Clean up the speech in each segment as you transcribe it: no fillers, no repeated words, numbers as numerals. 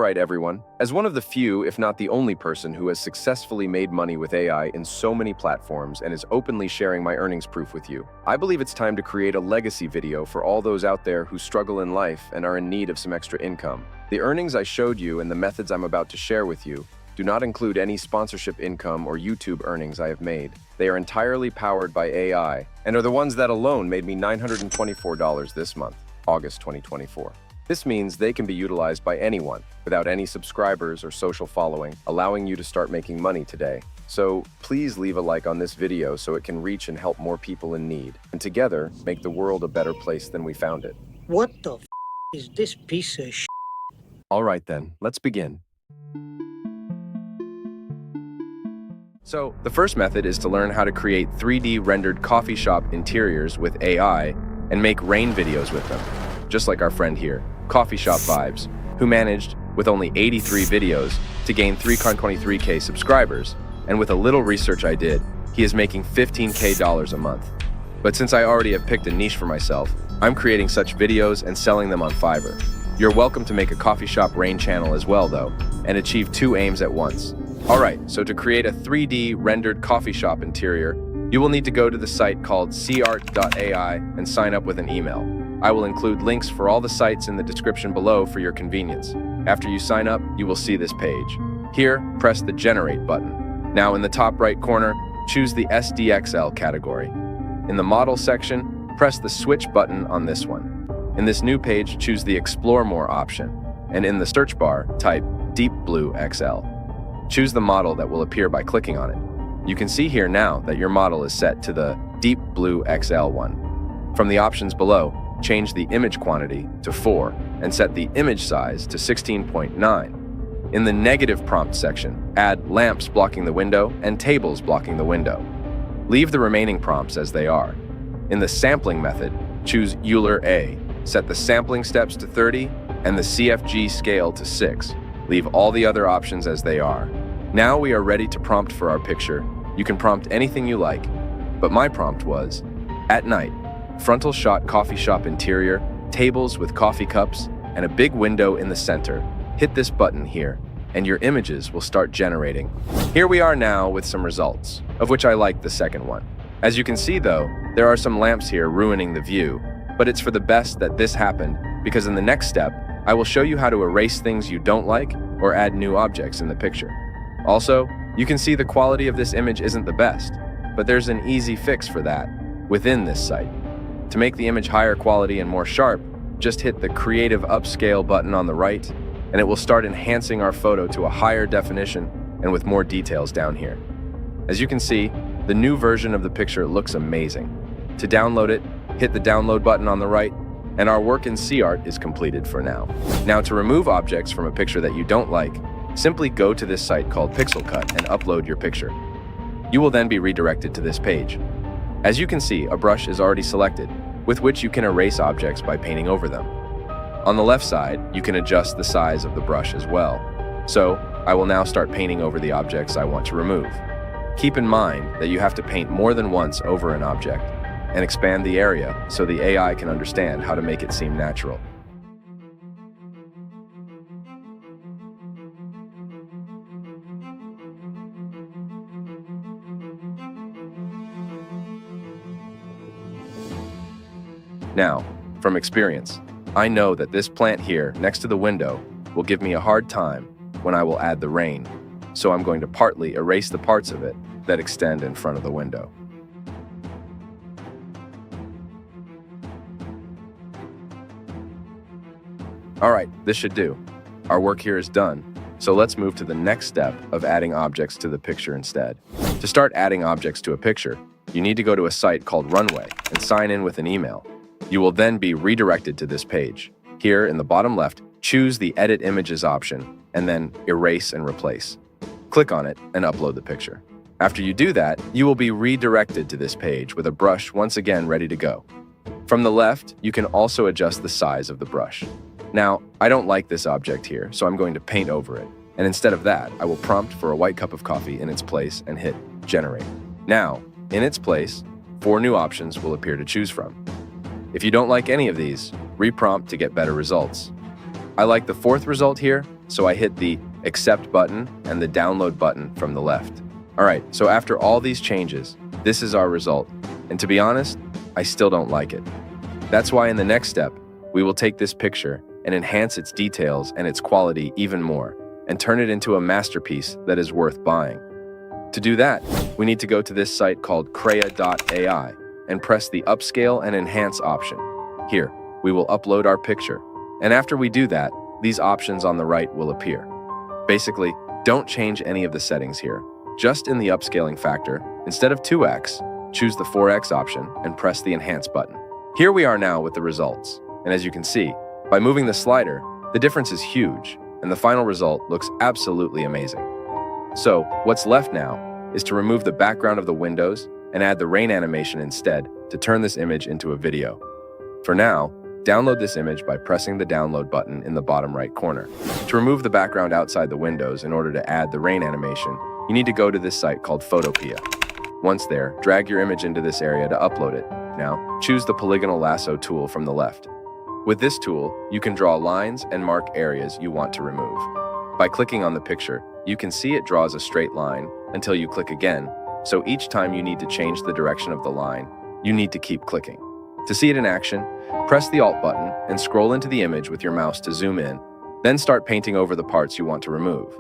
Alright everyone, as one of the few, if not the only person who has successfully made money with AI in so many platforms and is openly sharing my earnings proof with you, I believe it's time to create a legacy video for all those out there who struggle in life and are in need of some extra income. The earnings I showed you and the methods I'm about to share with you do not include any sponsorship income or YouTube earnings I have made. They are entirely powered by AI and are the ones that alone made me $924 this month, August 2024. This means they can be utilized by anyone without any subscribers or social following, allowing you to start making money today. So please leave a like on this video so it can reach and help more people in need, and together make the world a better place than we found it. What the is this piece of shit? All right then, let's begin. So, the first method is to learn how to create 3D rendered coffee shop interiors with AI and make rain videos with them, just like our friend here, Coffee Shop Vibes, who managed, with only 83 videos, to gain 323K subscribers, and with a little research I did, he is making $15K a month. But since I already have picked a niche for myself, I'm creating such videos and selling them on Fiverr. You're welcome to make a coffee shop rain channel as well though, and achieve two aims at once. Alright, so to create a 3D rendered coffee shop interior, you will need to go to the site called cart.ai and sign up with an email. I will include links for all the sites in the description below for your convenience. After you sign up, you will see this page. Here, press the Generate button. Now in the top right corner, choose the SDXL category. In the Model section, press the Switch button on this one. In this new page, choose the Explore More option, and in the search bar, type Deep Blue XL. Choose the model that will appear by clicking on it. You can see here now that your model is set to the Deep Blue XL one. From the options below, change the image quantity to 4 and set the image size to 16.9. In the negative prompt section, add lamps blocking the window and tables blocking the window. Leave the remaining prompts as they are. In the sampling method, choose Euler A, set the sampling steps to 30 and the CFG scale to 6. Leave all the other options as they are. Now we are ready to prompt for our picture. You can prompt anything you like, but my prompt was, at night, frontal shot coffee shop interior, tables with coffee cups, and a big window in the center. Hit this button here, and your images will start generating. Here we are now with some results, of which I like the second one. As you can see though, there are some lamps here ruining the view, but it's for the best that this happened, because in the next step, I will show you how to erase things you don't like or add new objects in the picture. Also, you can see the quality of this image isn't the best, but there's an easy fix for that within this site. To make the image higher quality and more sharp, just hit the Creative Upscale button on the right, and it will start enhancing our photo to a higher definition and with more details down here. As you can see, the new version of the picture looks amazing. To download it, hit the download button on the right, and our work in CArt is completed for now. Now to remove objects from a picture that you don't like, simply go to this site called PixelCut and upload your picture. You will then be redirected to this page. As you can see, a brush is already selected, with which you can erase objects by painting over them. On the left side, you can adjust the size of the brush as well. So, I will now start painting over the objects I want to remove. Keep in mind that you have to paint more than once over an object, and expand the area so the AI can understand how to make it seem natural. Now, from experience, I know that this plant here next to the window will give me a hard time when I will add the rain, so I'm going to partly erase the parts of it that extend in front of the window. Alright, this should do. Our work here is done, so let's move to the next step of adding objects to the picture instead. To start adding objects to a picture, you need to go to a site called Runway and sign in with an email. You will then be redirected to this page. Here in the bottom left, choose the Edit Images option and then Erase and Replace. Click on it and upload the picture. After you do that, you will be redirected to this page with a brush once again ready to go. From the left, you can also adjust the size of the brush. Now, I don't like this object here, so I'm going to paint over it. And instead of that, I will prompt for a white cup of coffee in its place and hit Generate. Now, in its place, 4 new options will appear to choose from. If you don't like any of these, reprompt to get better results. I like the 4th result here so I hit the accept button and the download button from the left. All right, so after all these changes, this is our result. And to be honest, I still don't like it. That's why in the next step, we will take this picture and enhance its details and its quality even more, and turn it into a masterpiece that is worth buying. To do that, we need to go to this site called Crea.ai and press the Upscale and Enhance option. Here, we will upload our picture, and after we do that, these options on the right will appear. Basically, don't change any of the settings here. Just in the upscaling factor, instead of 2x, choose the 4x option and press the Enhance button. Here we are now with the results, and as you can see, by moving the slider, the difference is huge, and the final result looks absolutely amazing. So, what's left now is to remove the background of the windows and add the rain animation instead to turn this image into a video. For now, download this image by pressing the download button in the bottom right corner. To remove the background outside the windows in order to add the rain animation, you need to go to this site called Photopea. Once there, drag your image into this area to upload it. Now, choose the polygonal lasso tool from the left. With this tool, you can draw lines and mark areas you want to remove. By clicking on the picture, you can see it draws a straight line until you click again, so each time you need to change the direction of the line, you need to keep clicking. To see it in action, press the Alt button and scroll into the image with your mouse to zoom in, then start painting over the parts you want to remove.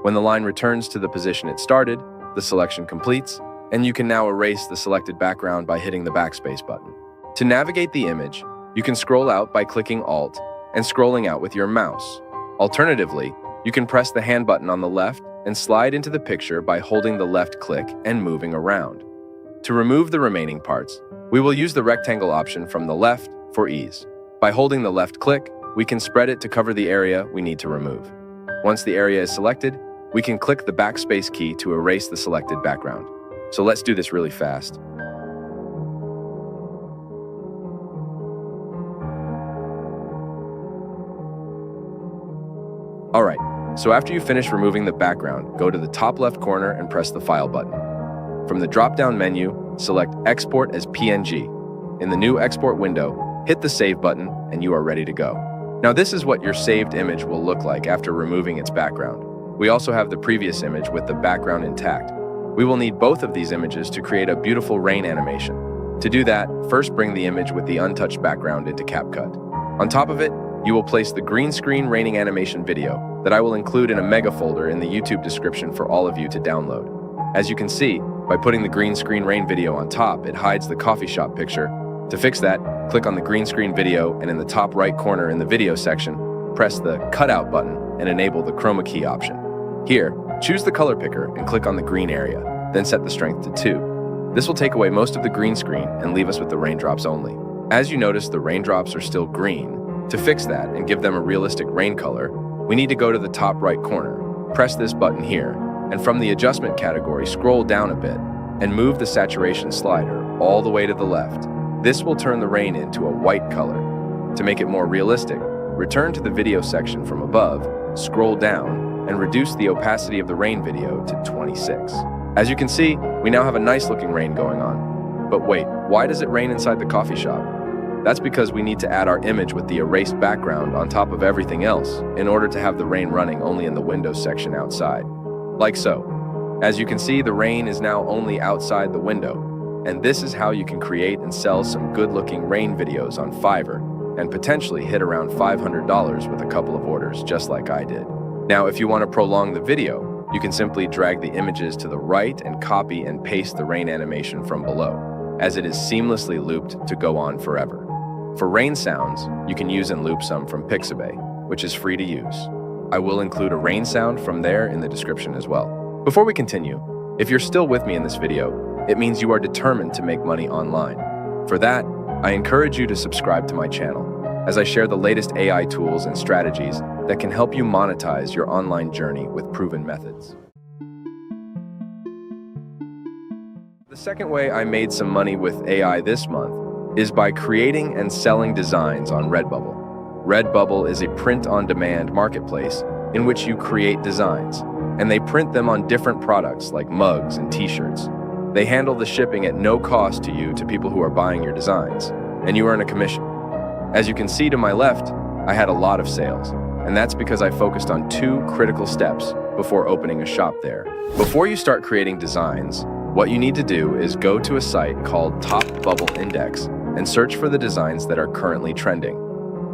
When the line returns to the position it started, the selection completes, and you can now erase the selected background by hitting the backspace button. To navigate the image, you can scroll out by clicking Alt and scrolling out with your mouse. Alternatively, you can press the hand button on the left and slide into the picture by holding the left click and moving around. To remove the remaining parts, we will use the rectangle option from the left for ease. By holding the left click, we can spread it to cover the area we need to remove. Once the area is selected, we can click the backspace key to erase the selected background. So let's do this really fast. All right, so after you finish removing the background, go to the top left corner and press the File button. From the drop-down menu, select Export as PNG. In the new export window, hit the Save button and you are ready to go. Now this is what your saved image will look like after removing its background. We also have the previous image with the background intact. We will need both of these images to create a beautiful rain animation. To do that, first bring the image with the untouched background into CapCut. On top of it, you will place the green screen raining animation video that I will include in a mega folder in the YouTube description for all of you to download. As you can see, by putting the green screen rain video on top, it hides the coffee shop picture. To fix that, click on the green screen video and in the top right corner in the video section, press the cutout button and enable the chroma key option. Here, choose the color picker and click on the green area, then set the strength to 2. This will take away most of the green screen and leave us with the raindrops only. As you notice, the raindrops are still green. To fix that and give them a realistic rain color, we need to go to the top right corner, press this button here, and from the adjustment category, scroll down a bit and move the saturation slider all the way to the left. This will turn the rain into a white color. To make it more realistic, return to the video section from above, scroll down, and reduce the opacity of the rain video to 26. As you can see, we now have a nice looking rain going on. But wait, why does it rain inside the coffee shop? That's because we need to add our image with the erased background on top of everything else in order to have the rain running only in the windows section outside. Like so. As you can see, the rain is now only outside the window, and this is how you can create and sell some good-looking rain videos on Fiverr and potentially hit around $500 with a couple of orders, just like I did. Now, if you want to prolong the video, you can simply drag the images to the right and copy and paste the rain animation from below, as it is seamlessly looped to go on forever. For rain sounds, you can use and loop some from Pixabay, which is free to use. I will include a rain sound from there in the description as well. Before we continue, if you're still with me in this video, it means you are determined to make money online. For that, I encourage you to subscribe to my channel, as I share the latest AI tools and strategies that can help you monetize your online journey with proven methods. The second way I made some money with AI this month is by creating and selling designs on Redbubble. Redbubble is a print-on-demand marketplace in which you create designs, and they print them on different products like mugs and t-shirts. They handle the shipping at no cost to you to people who are buying your designs. and you earn a commission. As you can see to my left, I had a lot of sales, and that's because I focused on 2 critical steps before opening a shop there. Before you start creating designs, what you need to do is go to a site called Top Bubble Index and search for the designs that are currently trending.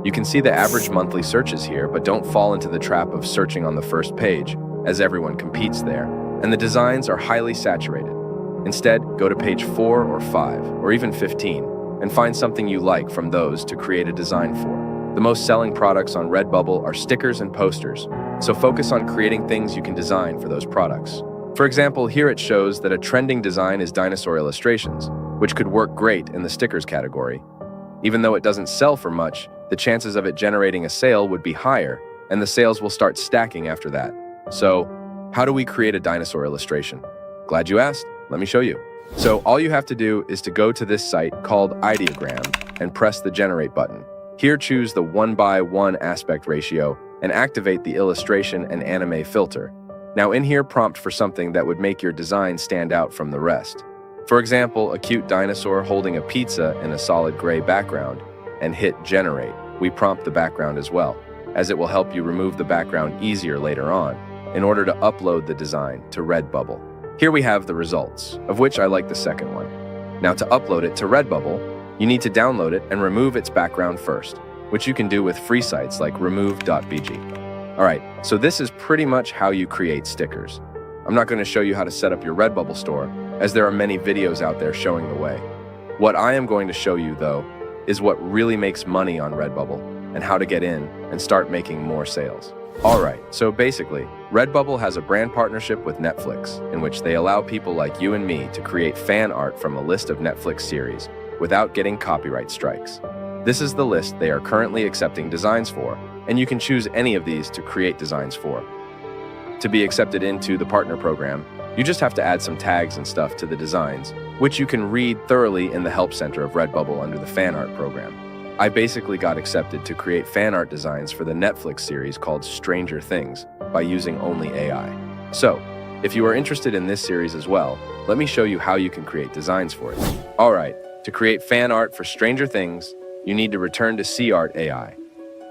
You can see the average monthly searches here, but don't fall into the trap of searching on the first page, as everyone competes there, and the designs are highly saturated. Instead, go to page 4 or 5, or even 15, and find something you like from those to create a design for. The most selling products on Redbubble are stickers and posters, so focus on creating things you can design for those products. For example, here it shows that a trending design is dinosaur illustrations, which could work great in the stickers category. Even though it doesn't sell for much, the chances of it generating a sale would be higher, and the sales will start stacking after that. So, how do we create a dinosaur illustration? Glad you asked. Let me show you. So all you have to do is to go to this site called Ideogram and press the Generate button. Here choose the 1:1 aspect ratio and activate the illustration and anime filter. Now in here prompt for something that would make your design stand out from the rest. For example, a cute dinosaur holding a pizza in a solid gray background, and hit Generate. We prompt the background as well, as it will help you remove the background easier later on in order to upload the design to Redbubble. Here we have the results, of which I like the second one. Now to upload it to Redbubble, you need to download it and remove its background first, which you can do with free sites like remove.bg. Alright, so this is pretty much how you create stickers. I'm not going to show you how to set up your Redbubble store, as there are many videos out there showing the way. What I am going to show you, though, is what really makes money on Redbubble and how to get in and start making more sales. Alright, so basically, Redbubble has a brand partnership with Netflix, in which they allow people like you and me to create fan art from a list of Netflix series without getting copyright strikes. This is the list they are currently accepting designs for, and you can choose any of these to create designs for. To be accepted into the partner program, you just have to add some tags and stuff to the designs, which you can read thoroughly in the Help Center of Redbubble under the Fan Art program. I basically got accepted to create fan art designs for the Netflix series called Stranger Things by using only AI. So, if you are interested in this series as well, let me show you how you can create designs for it. Alright, to create fan art for Stranger Things, you need to return to CArt AI.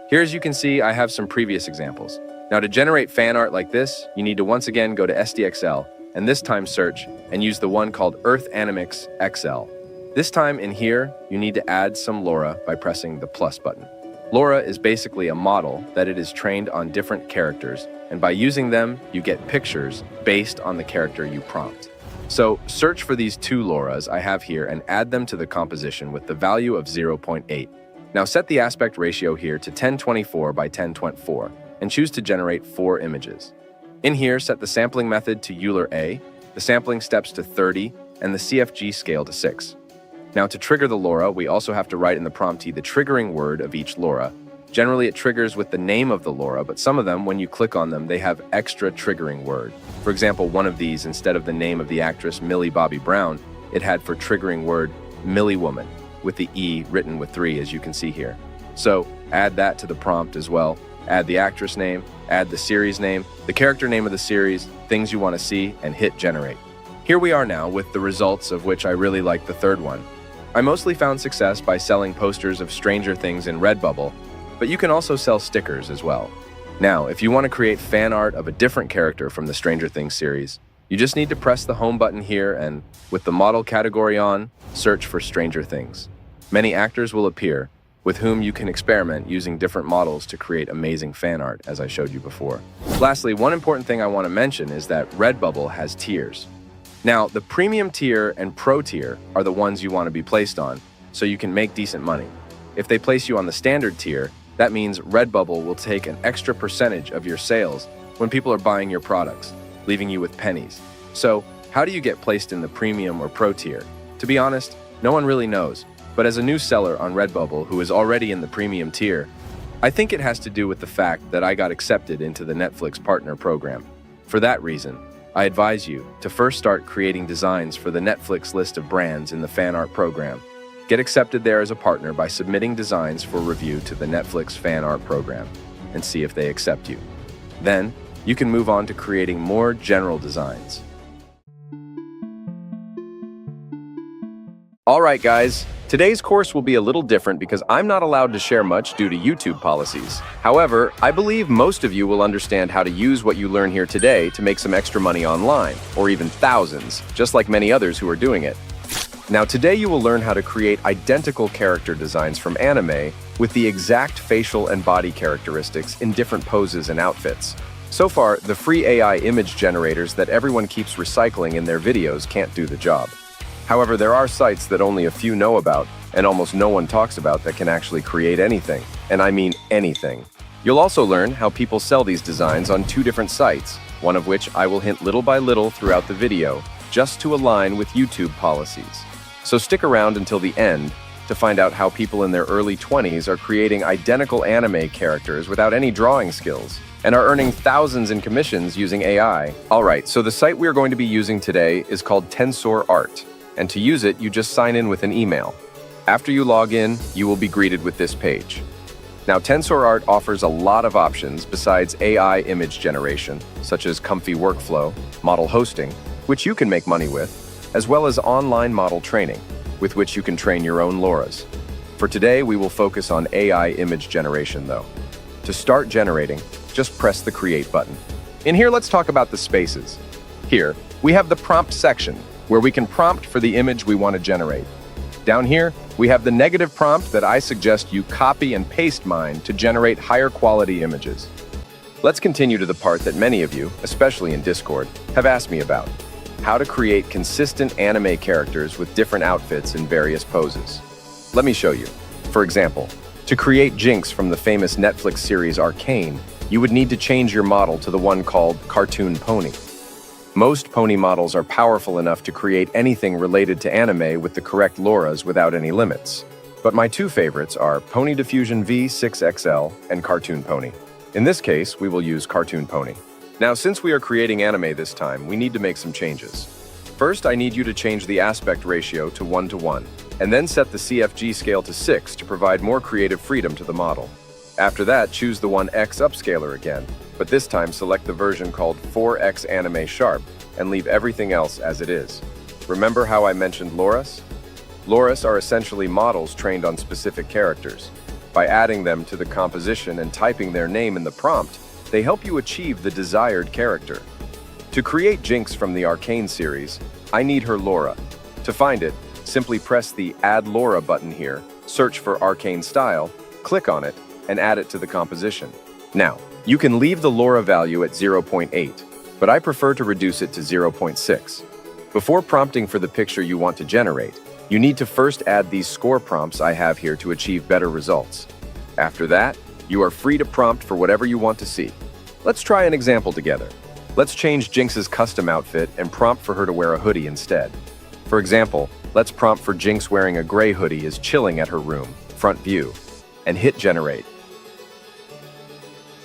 Here, as you can see, I have some previous examples. Now to generate fan art like this, you need to once again go to SDXL, and this time search and use the one called Earth Animix XL. This time in here, you need to add some LoRa by pressing the plus button. LoRa is basically a model that it is trained on different characters, and by using them, you get pictures based on the character you prompt. So search for these 2 LoRas I have here and add them to the composition with the value of 0.8. Now set the aspect ratio here to 1024 by 1024 and choose to generate 4 images. In here, set the sampling method to Euler A, the sampling steps to 30, and the CFG scale to 6. Now to trigger the LoRa, we also have to write in the promptee the triggering word of each LoRa. Generally it triggers with the name of the LoRa, but some of them, when you click on them, they have extra triggering word. For example, one of these, instead of the name of the actress Millie Bobby Brown, it had for triggering word Millie Woman, with the E written with 3, as you can see here. So add that to the prompt as well. Add the actress name, add the series name, the character name of the series, things you want to see, and hit generate. Here we are now with the results, of which I really like the third one. I mostly found success by selling posters of Stranger Things in Redbubble, but you can also sell stickers as well. Now, if you want to create fan art of a different character from the Stranger Things series, you just need to press the home button here and, with the model category on, search for Stranger Things. Many actors will appear, with whom you can experiment using different models to create amazing fan art, as I showed you before. Lastly, one important thing I want to mention is that Redbubble has tiers. Now, the premium tier and pro tier are the ones you want to be placed on, so you can make decent money. If they place you on the standard tier, that means Redbubble will take an extra percentage of your sales when people are buying your products, leaving you with pennies. So, how do you get placed in the premium or pro tier? To be honest, no one really knows, but as a new seller on Redbubble who is already in the premium tier, I think it has to do with the fact that I got accepted into the Netflix partner program. For that reason, I advise you to first start creating designs for the Netflix list of brands in the fan art program. Get accepted there as a partner by submitting designs for review to the Netflix fan art program and see if they accept you. Then, you can move on to creating more general designs. Alright guys, today's course will be a little different because I'm not allowed to share much due to YouTube policies. However, I believe most of you will understand how to use what you learn here today to make some extra money online, or even thousands, just like many others who are doing it. Now today you will learn how to create identical character designs from anime with the exact facial and body characteristics in different poses and outfits. So far, the free AI image generators that everyone keeps recycling in their videos can't do the job. However, there are sites that only a few know about and almost no one talks about that can actually create anything, and I mean anything. You'll also learn how people sell these designs on 2 different sites, one of which I will hint little by little throughout the video, just to align with YouTube policies. So stick around until the end to find out how people in their early 20s are creating identical anime characters without any drawing skills and are earning thousands in commissions using AI. Alright, so the site we are going to be using today is called Tensor Art. And to use it, you just sign in with an email. After you log in, you will be greeted with this page. Now, Tensor Art offers a lot of options besides AI image generation, such as comfy workflow, model hosting, which you can make money with, as well as online model training, with which you can train your own LoRAs. For today, we will focus on AI image generation, though. To start generating, just press the Create button. In here, let's talk about the spaces. Here, we have the prompt section, where we can prompt for the image we want to generate. Down here, we have the negative prompt that I suggest you copy and paste mine to generate higher quality images. Let's continue to the part that many of you, especially in Discord, have asked me about: how to create consistent anime characters with different outfits in various poses. Let me show you. For example, to create Jinx from the famous Netflix series Arcane, you would need to change your model to the one called Cartoon Pony. Most pony models are powerful enough to create anything related to anime with the correct LoRAs without any limits. But my 2 favorites are Pony Diffusion V6XL and Cartoon Pony. In this case, we will use Cartoon Pony. Now, since we are creating anime this time, we need to make some changes. First, I need you to change the aspect ratio to 1:1, and then set the CFG scale to 6 to provide more creative freedom to the model. After that, choose the 1x upscaler again, but this time select the version called 4x Anime Sharp and leave everything else as it is. Remember how I mentioned LoRAs? LoRAs are essentially models trained on specific characters. By adding them to the composition and typing their name in the prompt, they help you achieve the desired character. To create Jinx from the Arcane series, I need her LoRA. To find it, simply press the Add LoRA button here, search for Arcane Style, click on it, and add it to the composition. Now, you can leave the LoRA value at 0.8, but I prefer to reduce it to 0.6. Before prompting for the picture you want to generate, you need to first add these score prompts I have here to achieve better results. After that, you are free to prompt for whatever you want to see. Let's try an example together. Let's change Jinx's custom outfit and prompt for her to wear a hoodie instead. For example, let's prompt for Jinx wearing a gray hoodie is chilling at her room, front view, and hit generate.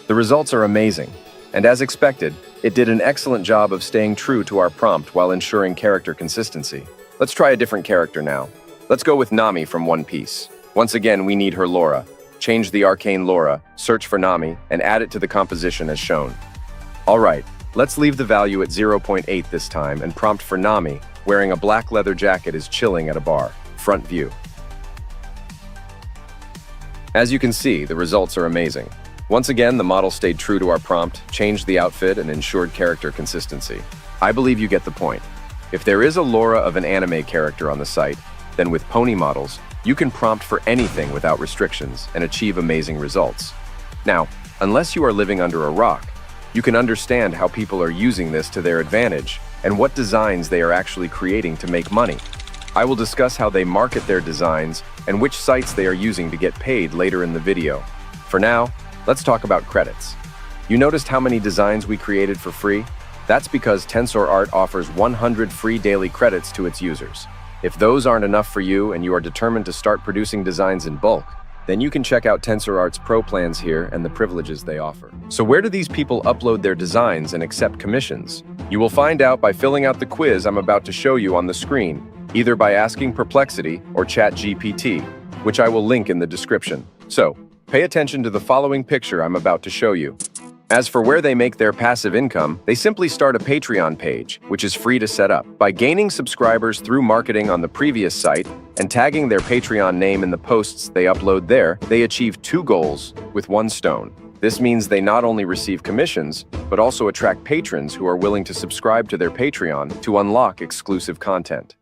The results are amazing, and as expected, it did an excellent job of staying true to our prompt while ensuring character consistency. Let's try a different character now. Let's go with Nami from One Piece. Once again, we need her LoRA. Change the Arcane LoRA, search for Nami, and add it to the composition as shown. Alright, let's leave the value at 0.8 this time and prompt for Nami, wearing a black leather jacket is chilling at a bar, front view. As you can see, the results are amazing. Once again, the model stayed true to our prompt, changed the outfit, and ensured character consistency. I believe you get the point. If there is a LoRA of an anime character on the site, then with pony models, you can prompt for anything without restrictions and achieve amazing results. Now, unless you are living under a rock, you can understand how people are using this to their advantage and what designs they are actually creating to make money. I will discuss how they market their designs and which sites they are using to get paid later in the video. For now, let's talk about credits. You noticed how many designs we created for free? That's because Tensor Art offers 100 free daily credits to its users. If those aren't enough for you and you are determined to start producing designs in bulk, then you can check out Tensor Art's Pro plans here and the privileges they offer. So where do these people upload their designs and accept commissions? You will find out by filling out the quiz I'm about to show you on the screen, either by asking Perplexity or ChatGPT, which I will link in the description. So, pay attention to the following picture I'm about to show you. As for where they make their passive income, they simply start a Patreon page, which is free to set up. By gaining subscribers through marketing on the previous site and tagging their Patreon name in the posts they upload there, they achieve two goals with one stone. This means they not only receive commissions, but also attract patrons who are willing to subscribe to their Patreon to unlock exclusive content.